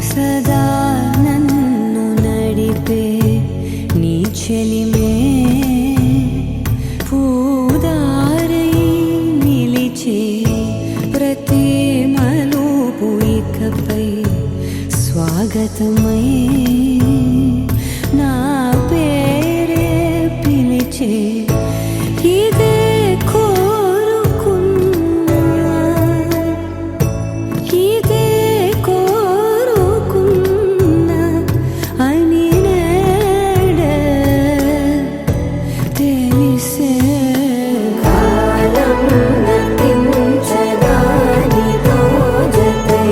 సదా నన్ను నడిపే నీ చెలిమే పూదారై నిలిచే ప్రతి మలుపు ఇకపై స్వాగతమై నా పేరే పిలిచే ఇదే కోరుకున్నా ఇదే కోరుకున్నా అని నేడే తెలిసే కాలం నటించదానితో జతై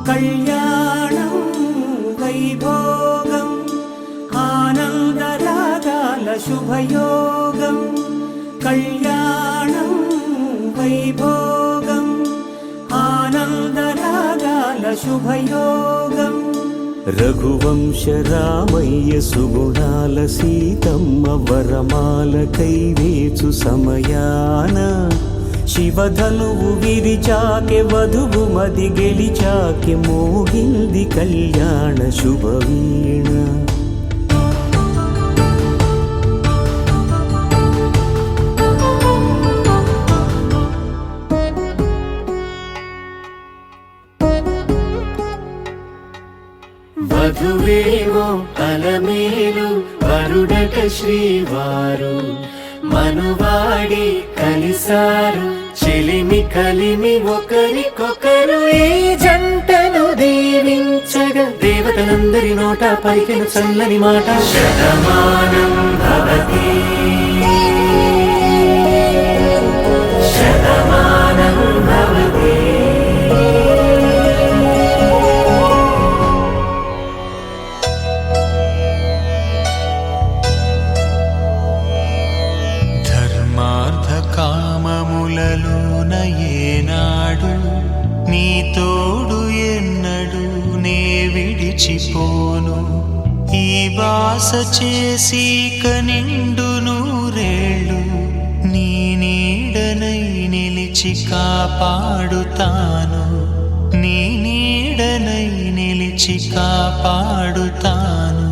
కళ్యాణం వైభోగం ఆనందరాగాల శుభయోగం కళ్యాణం వైభోగం ఆనందరాగాల శుభయోగం రఘువంశ రామయ్య సుగుణాల సీతమ్మ వరమాల కైవేచు సమయాన శివధనువు విరిచాకె వధువు మది గెలిచాకె మోగింది కళ్యాణ శుభవీణ వధువేమో అలమేలు వరుడట శ్రీవారు మనువాడి కలిసారు చెలిమి కలిమి ఒకరికొకరు ఈ జంటను దీవించగా దేవతలందరి నోట పలికిన చల్లని మాట శతమానం భవతి శతమానం భవతి కామములలోన ఏనాడు నీ తోడు ఎన్నడు నే విడిచిపోను ఈ వాస చేసి కనిండు నూరేళ్ళు నీ నీడనై నిలిచి కాపాడుతాను నీ నీడనై నిలిచి కాపాడుతాను